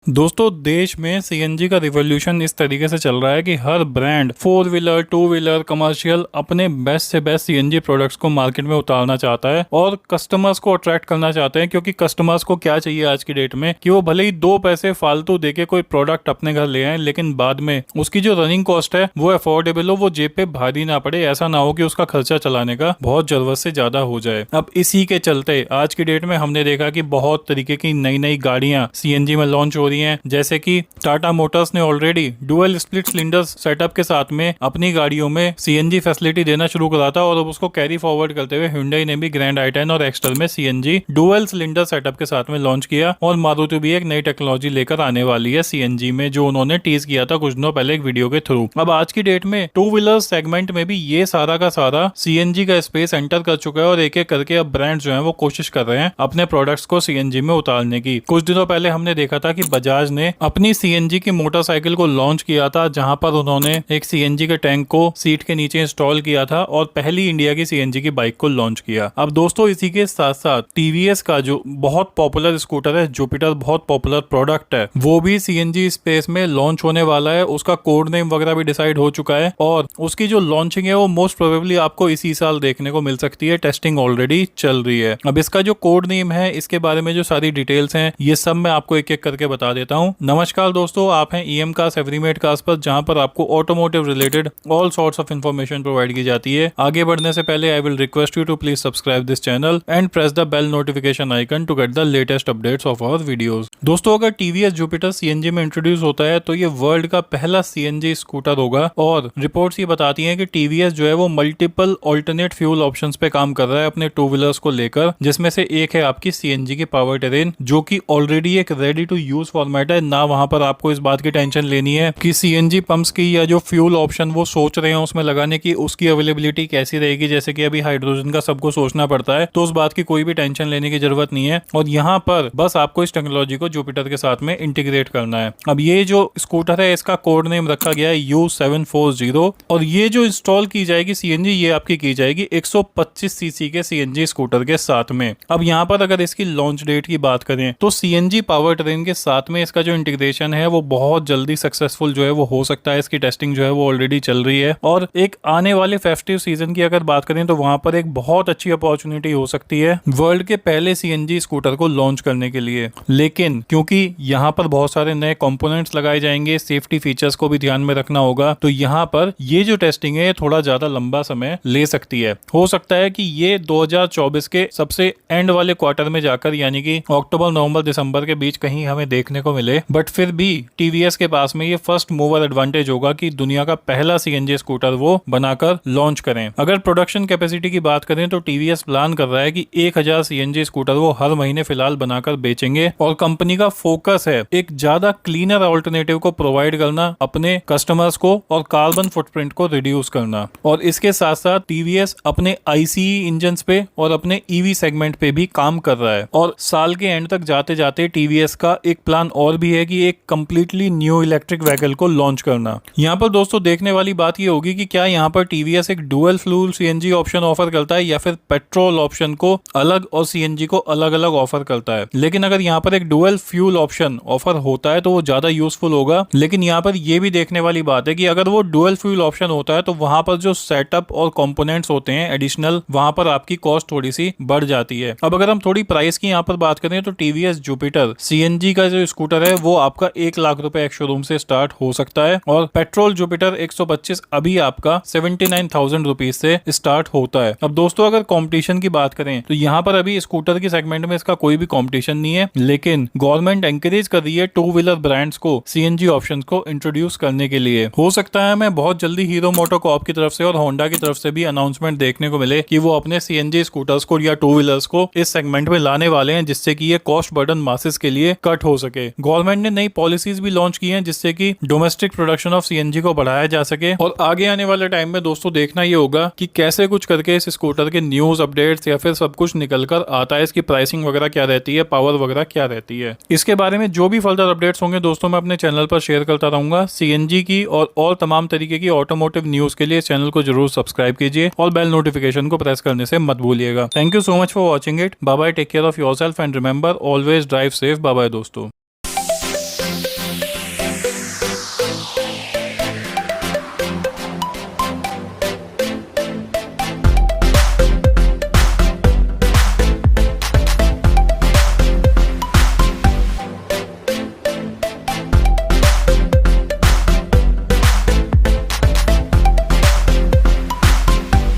दोस्तों देश में सीएनजी का रिवॉल्यूशन इस तरीके से चल रहा है कि हर ब्रांड 4 व्हीलर 2 व्हीलर कमर्शियल अपने बेस्ट से बेस्ट सीएनजी प्रोडक्ट्स को मार्केट में उतारना चाहता है और कस्टमर्स को अट्रैक्ट करना चाहते हैं। क्योंकि कस्टमर्स को क्या चाहिए आज की डेट में कि वो भले ही 2 पैसे फालतू देके कोई प्रोडक्ट अपने घर ले आए, लेकिन बाद में उसकी जो रनिंग कॉस्ट है वो अफोर्डेबल हो, वो जेब पे भारी ना पड़े। ऐसा ना हो कि उसका खर्चा चलाने का बहुत जरूरत से ज्यादा हो जाए। अब इसी के चलते आज की डेट में हमने देखा कि बहुत तरीके की नई नई गाड़ियां सीएनजी में लॉन्च हो रही हैं। जैसे कि टाटा मोटर्स ने already dual split cylinders setup के साथ में अपनी गाड़ियों में सीएनजी फैसिलिटी देना शुरू करा था और अब उसको कैरी फॉरवर्ड करते हुए Hyundai ने भी ग्रैंड i10 और एक्स्टर में सीएनजी डुअल सिलेंडर सेटअप के साथ में लॉन्च किया। और मारुति भी एक नई टेक्नोलॉजी लेकर आने वाली है सीएनजी में, जो उन्होंने टीज किया था कुछ दिनों पहले एक वीडियो के थ्रू। अब आज की डेट में 2 व्हीलर सेगमेंट में भी ये सारा का सारा सीएनजी का स्पेस एंटर कर चुका है और एक एक करके अब ब्रांड जो है वो कोशिश कर रहे हैं अपने प्रोडक्ट्स को सीएनजी में उतारने की। कुछ दिनों पहले हमने देखा था कि बजाज ने अपनी सीएनजी की मोटरसाइकिल को लॉन्च किया था, जहां पर उन्होंने एक सीएनजी के टैंक को सीट के नीचे इंस्टॉल किया था और पहली इंडिया की सीएनजी की बाइक को लॉन्च किया। अब दोस्तों इसी के साथ साथ टीवीएस का जो बहुत पॉपुलर स्कूटर है जुपिटर, बहुत पॉपुलर प्रोडक्ट है, वो भी सीएनजी स्पेस में लॉन्च होने वाला है। उसका कोड नेम वगैरह भी डिसाइड हो चुका है और उसकी जो लॉन्चिंग है वो मोस्ट प्रोबेबली आपको इसी साल देखने को मिल सकती है। टेस्टिंग ऑलरेडी चल रही है। अब इसका जो कोड नेम है, इसके बारे में जो सारी डिटेल्स हैं, ये सब मैं आपको एक एक करके बता देता हूँ। नमस्कार दोस्तों, आप हैं ईएम कार्स एवरीमेड कार्स पर, जहां पर आपको automotive related all sorts of information provide की जाती है। आगे बढ़ने से पहले I will request you to please subscribe this channel and press the bell notification icon to get the latest updates of our videos. दोस्तों अगर टीवीएस जुपिटर सीएनजी में इंट्रोड्यूस होता है तो ये वर्ल्ड का पहला सीएनजी स्कूटर होगा और रिपोर्ट्स ये बताती हैं कि टीवीएस जो है वो मल्टीपल ऑल्टरनेट फ्यूल ऑप्शंस पे काम कर रहा है अपने 2 व्हीलर्स को लेकर, जिसमें से एक है आपकी सीएनजी की पावर टेरेन, जो कि ऑलरेडी एक रेडी टू यूज फॉर्मेट है। ना वहां पर आपको इस बात की टेंशन लेनी है कि सीएनजी पंप्स की या जो फ्यूल ऑप्शन वो सोच रहे हैं उसमें लगाने की, उसकी अवेलेबिलिटी कैसी रहेगी। जैसे कि अभी हाइड्रोजन का सबको सोचना पड़ता है, तो उस बात की कोई भी टेंशन लेने की जरूरत नहीं है। और यहाँ पर बस आपको इस टेक्नोलॉजी को जुपिटर के साथ में इंटीग्रेट करना है। अब ये जो स्कूटर है इसका कोड नेम रखा गया है U740 और ये जो इंस्टॉल की जाएगी सीएनजी, ये आपकी की जाएगी 125 सीसी के सीएनजी स्कूटर के साथ में। अब यहाँ पर अगर इसकी लॉन्च डेट की बात करें तो सीएनजी पावर ट्रेन के साथ में इसका जो इंटीग्रेशन है वो बहुत जल्दी सक्सेसफुल जो है वो हो सकता है। इसकी टेस्टिंग जो है वो ऑलरेडी चल रही है और एक आने वाले फेस्टिव सीजन की अगर बात करें तो वहां पर एक बहुत अच्छी अपॉर्चुनिटी हो सकती है वर्ल्ड के पहले सीएनजी स्कूटर को लॉन्च करने के लिए। लेकिन क्योंकि यहाँ पर बहुत सारे नए कंपोनेंट्स लगाए जाएंगे, सेफ्टी फीचर्स को भी ध्यान में रखना होगा, तो यहाँ पर ये जो टेस्टिंग है थोड़ा ज्यादा लंबा समय ले सकती है। हो सकता है कि ये 2024 के सबसे एंड वाले क्वार्टर में जाकर, यानी कि अक्टूबर नवंबर दिसंबर के बीच कहीं हमें देखने को मिले। बट फिर भी टीवीएस के पास में ये फर्स्ट मूवर एडवांटेज होगा कि दुनिया का पहला सीएनजी स्कूटर वो बनाकर लॉन्च करें। अगर प्रोडक्शन कैपेसिटी की बात करें तो टीवीएस प्लान कर रहा है कि 1000 सीएनजी स्कूटर वो हर महीने फिलहाल बनाकर बेचेंगे और कंपनी का फोकस है एक ज्यादा क्लीनर ऑल्टरनेटिव को प्रोवाइड करना अपने कस्टमर्स को और कार्बन फुटप्रिंट को रिड्यूस करना। और इसके साथ साथ टीवीएस अपने आईसीई इंजन पे और अपने ईवी सेगमेंट पे भी काम कर रहा है। और साल के एंड तक जाते जाते टीवीएस का एक प्लान और भी है कि एक कंप्लीटली न्यू इलेक्ट्रिक व्हीकल को लॉन्च करना। यहाँ पर दोस्तों देखने वाली बात ये होगी कि क्या यहाँ पर टीवीएस एक dual fuel CNG option offer करता है या फिर पेट्रोल ऑप्शन को अलग और सीएनजी को अलग अलग ऑफर करता है। लेकिन अगर यहाँ पर एक डुअल फ्यूल ऑप्शन ऑफर होता है तो वो ज्यादा यूजफुल होगा। लेकिन यहाँ पर ये भी देखने वाली बात है कि अगर वो डुअल फ्यूल ऑप्शन होता है तो वहां पर जो सेटअप और कंपोनेंट्स होते हैं एडिशनल, वहां पर आपकी कॉस्ट थोड़ी सी बढ़ जाती है। अब अगर हम थोड़ी प्राइस की यहाँ पर बात करें तो टीवीएस जुपिटर सीएनजी का जो स्कूटर है वो आपका 1 लाख रुपए एक शोरूम से स्टार्ट हो सकता है और पेट्रोल जुपिटर 125 अभी आपका 79,000 रुपीज से स्टार्ट होता है। अब दोस्तों अगर कंपटीशन की बात करें तो यहाँ पर अभी स्कूटर की सेगमेंट में इसका कोई भी कंपटीशन नहीं है, लेकिन गवर्नमेंट एंकरेज कर रही है 2 व्हीलर ब्रांड्स को सीएनजी ऑप्शन को इंट्रोड्यूस करने के लिए। हो सकता है हमें बहुत जल्दी हीरो मोटोकॉर्प की तरफ से और होंडा की तरफ से भी अनाउंसमेंट देखने को मिले कि वो अपने सीएनजी स्कूटर्स को या 2 व्हीलर्स को इस सेगमेंट में लाने वाले हैं, जिससे कि ये कॉस्ट बर्डन मासेस के लिए कट हो सके। गवर्नमेंट ने नई पॉलिसीज भी लॉन्च की हैं जिससे कि डोमेस्टिक प्रोडक्शन ऑफ सीएनजी को बढ़ाया जा सके। और आगे आने वाले टाइम में दोस्तों देखना ये होगा कि कैसे कुछ करके इस स्कूटर के न्यूज अपडेट्स या फिर सब कुछ निकल कर आता है, इसकी प्राइसिंग वगैरह क्या रहती है, पावर वगैरह क्या रहती है। इसके बारे में जो भी फर्दर अपडेट्स होंगे दोस्तों मैं अपने चैनल पर शेयर करता रहूंगा। सीएनजी की और तमाम तरीके की ऑटोमोटिव न्यूज के लिए चैनल को जरूर सब्सक्राइब कीजिए और बेल नोटिफिकेशन को प्रेस करने से मत भूलिएगा। Thank you so much for watching it. Bye bye, take care of yourself and remember always drive safe. Bye bye दोस्तों।